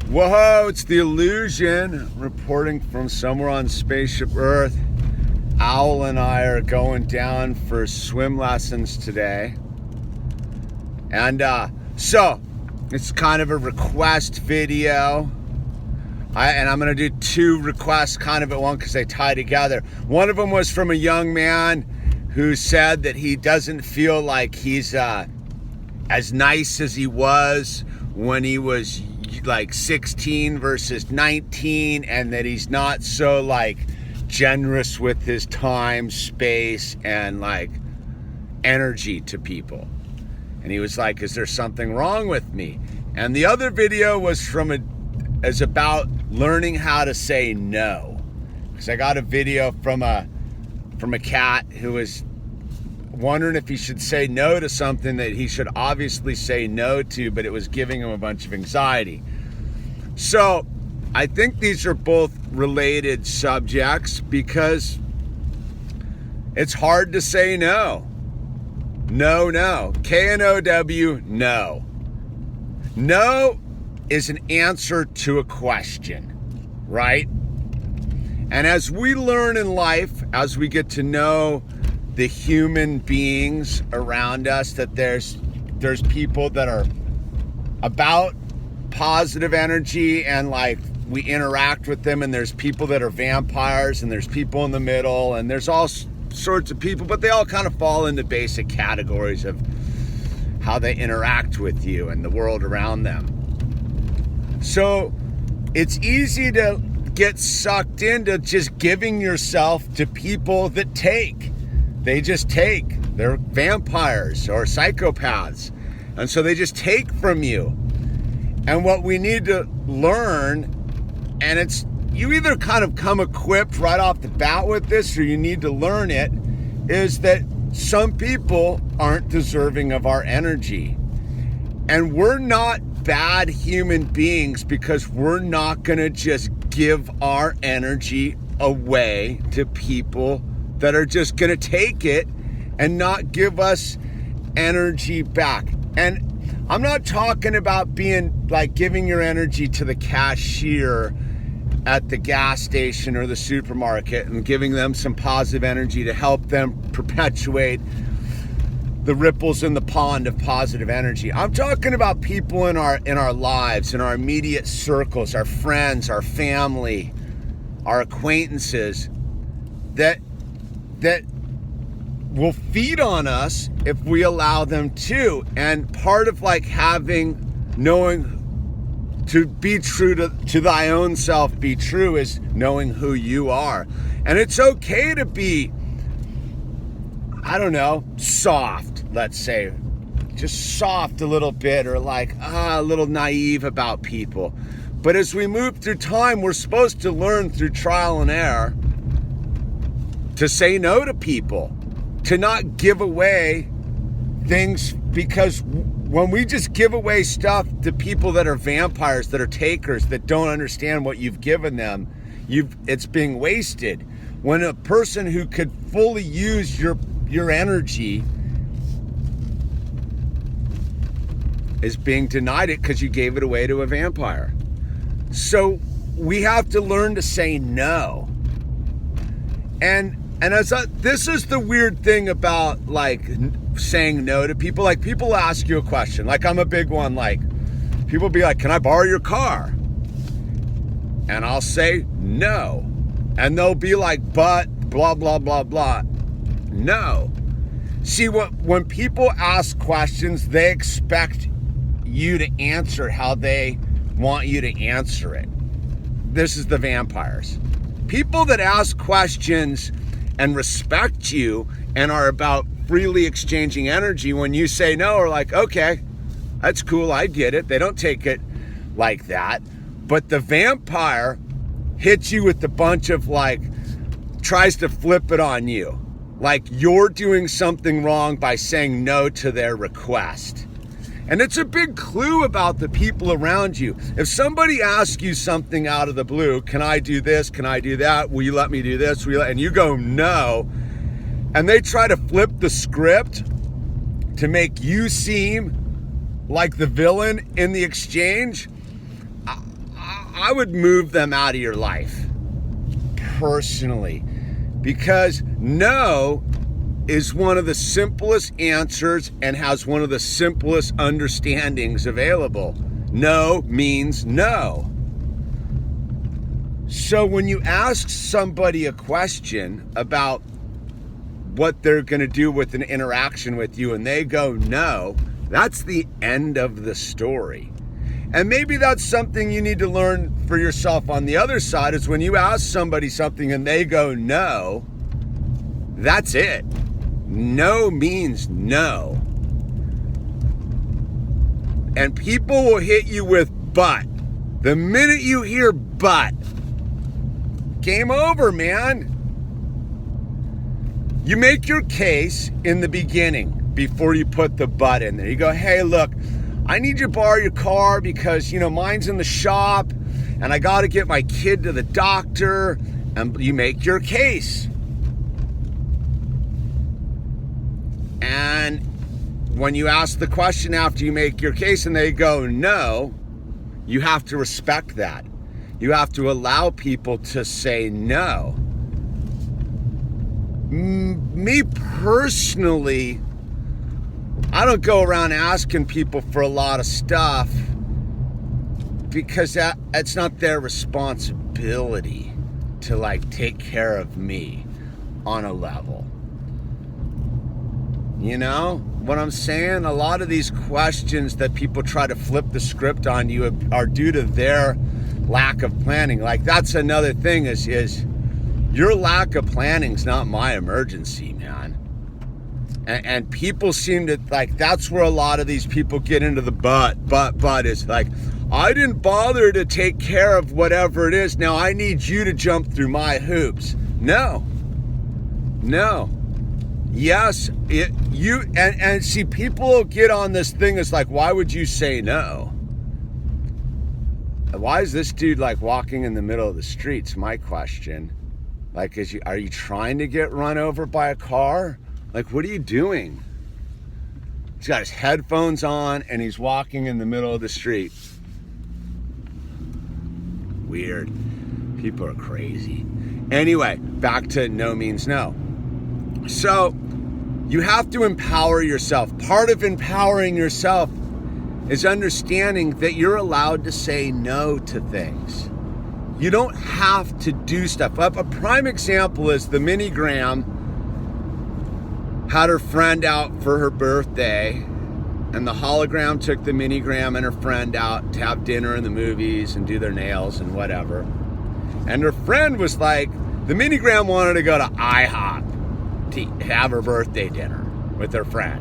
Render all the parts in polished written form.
Whoa, it's the Illusion reporting from somewhere on spaceship Earth. Owl and I are going down for swim lessons today. And so it's kind of a request video. I'm going to do two requests kind of at one because they tie together. One of them was from a young man who said that he doesn't feel like he's as nice as he was when he was like 16 versus 19, and that he's not so like generous with his time, space, and like energy to people. And he was like, is there something wrong with me? And the other video was is about learning how to say no. Because I got a video from a cat who was wondering if he should say no to something that he should obviously say no to, but it was giving him a bunch of anxiety. So I think these are both related subjects because it's hard to say no. No. K-N-O-W, no. No is an answer to a question, right? And as we learn in life, as we get to know the human beings around us, that there's people that are about positive energy and like we interact with them, and there's people that are vampires, and there's people in the middle, and there's all sorts of people, but they all kind of fall into basic categories of how they interact with you and the world around them. So it's easy to get sucked into just giving yourself to people that take. They just take. They're vampires or psychopaths. And so they just take from you. And what we need to learn, and it's, you either kind of come equipped right off the bat with this, or you need to learn it, is that some people aren't deserving of our energy. And we're not bad human beings because we're not going to just give our energy away to people that are just going to take it and not give us energy back. And I'm not talking about being like giving your energy to the cashier at the gas station or the supermarket and giving them some positive energy to help them perpetuate the ripples in the pond of positive energy. I'm talking about people in our lives, in our immediate circles, our friends, our family, our acquaintances that will feed on us if we allow them to. And part of like knowing to be true to thy own self, be true, is knowing who you are. And it's okay to be, I don't know, soft, let's say, just soft a little bit, or like a little naive about people. But as we move through time, we're supposed to learn through trial and error to say no to people, to not give away things, because when we just give away stuff to people that are vampires, that are takers, that don't understand what you've given them, it's being wasted. When a person who could fully use your energy is being denied it because you gave it away to a vampire. So we have to learn to say no. And this is the weird thing about like saying no to people. Like people ask you a question, like I'm a big one, like people be like, can I borrow your car? And I'll say no. And they'll be like, but blah, blah, blah, blah. No. See, when people ask questions, they expect you to answer how they want you to answer it. This is the vampires. People that ask questions and respect you and are about freely exchanging energy, when you say no, are like, okay, that's cool, I get it. They don't take it like that. But the vampire hits you with a bunch of like, tries to flip it on you. Like you're doing something wrong by saying no to their request. And it's a big clue about the people around you. If somebody asks you something out of the blue, can I do this? Can I do that? Will you let me do this? And you go no, and they try to flip the script to make you seem like the villain in the exchange, I would move them out of your life personally, because no is one of the simplest answers and has one of the simplest understandings available. No means no. So when you ask somebody a question about what they're going to do with an interaction with you and they go no, that's the end of the story. And maybe that's something you need to learn for yourself on the other side, is when you ask somebody something and they go no, that's it. No means no. And people will hit you with but. The minute you hear but, game over, man. You make your case in the beginning before you put the but in there. You go, hey, look, I need you to borrow your car because, mine's in the shop and I got to get my kid to the doctor. And you make your case. And when you ask the question after you make your case and they go no, you have to respect that. You have to allow people to say no. Me personally, I don't go around asking people for a lot of stuff because that's not their responsibility to take care of me on a level. You know what I'm saying? A lot of these questions that people try to flip the script on you are due to their lack of planning. That's another thing is your lack of planning is not my emergency, man. And people seem to that's where a lot of these people get into the but is I didn't bother to take care of whatever it is. Now I need you to jump through my hoops. No. Yes, and see, people get on this thing. It's why would you say no? Why is this dude walking in the middle of the streets? My question. Are you trying to get run over by a car? What are you doing? He's got his headphones on and he's walking in the middle of the street. Weird. People are crazy. Anyway, back to no means no. So you have to empower yourself. Part of empowering yourself is understanding that you're allowed to say no to things. You don't have to do stuff. A prime example is the Minigram had her friend out for her birthday, and the hologram took the Minigram and her friend out to have dinner in the movies and do their nails and whatever. And her friend was the Minigram wanted to go to IHOP to have her birthday dinner with her friend.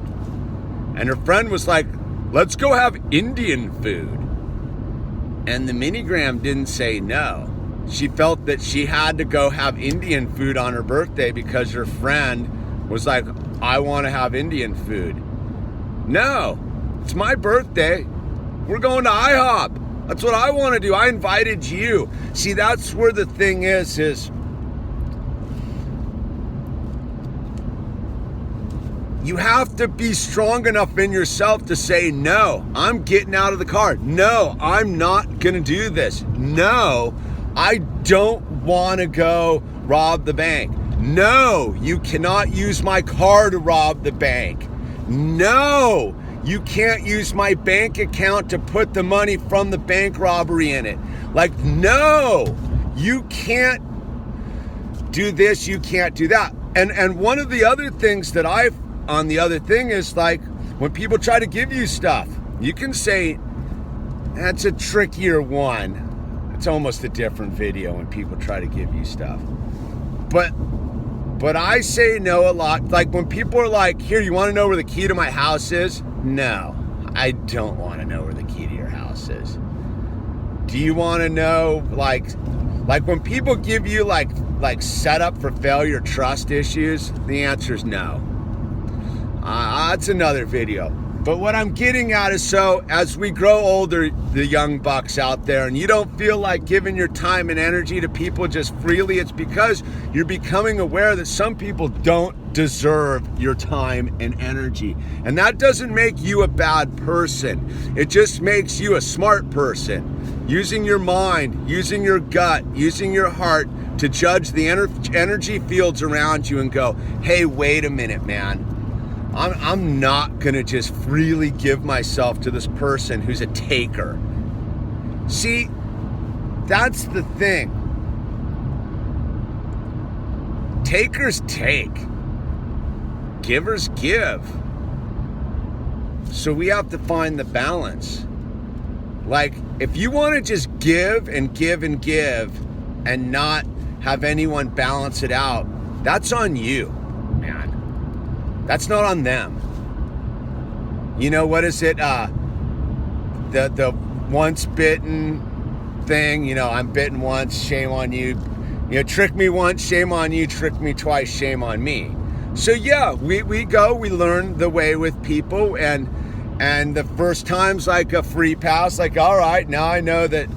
And her friend was let's go have Indian food. And the Minigram didn't say no. She felt that she had to go have Indian food on her birthday because her friend was I want to have Indian food. No, it's my birthday. We're going to IHOP. That's what I want to do. I invited you. See, that's where the thing is you have to be strong enough in yourself to say, no, I'm getting out of the car. No, I'm not going to do this. No, I don't want to go rob the bank. No, you cannot use my car to rob the bank. No, you can't use my bank account to put the money from the bank robbery in it. No, you can't do this, you can't do that. And one of the other things that on the other thing is when people try to give you stuff, you can say, that's a trickier one. It's almost a different video when people try to give you stuff. But I say no a lot. When people are here, you want to know where the key to my house is? No, I don't want to know where the key to your house is. Do you want to know, when people give you setup for failure trust issues? The answer is no. That's another video. But what I'm getting at is, so as we grow older, the young bucks out there, and you don't feel like giving your time and energy to people just freely, it's because you're becoming aware that some people don't deserve your time and energy. And that doesn't make you a bad person. It just makes you a smart person, using your mind, using your gut, using your heart to judge the energy fields around you and go, hey, wait a minute, man. I'm not gonna just freely give myself to this person who's a taker. See, that's the thing. Takers take. Givers give. So we have to find the balance. Like, if you want to just give and give and give and not have anyone balance it out, that's on you, man. That's not on them. You know, what is it? The once bitten thing, you know, I'm bitten once, shame on you. You know, trick me once, shame on you, trick me twice, shame on me. So yeah, we learn the way with people, and the first time's like a free pass, like, all right, now I know that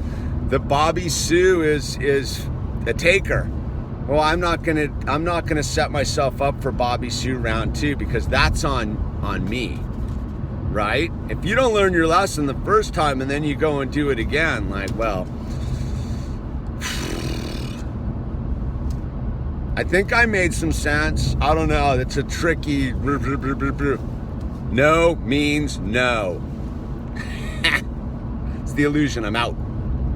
the Bobby Sue is a taker. Well, I'm not gonna set myself up for Bobby Sue round 2, because that's on me, right? If you don't learn your lesson the first time and then you go and do it again, like, well, I think I made some sense. I don't know. It's a tricky. No means no. It's the illusion. I'm out.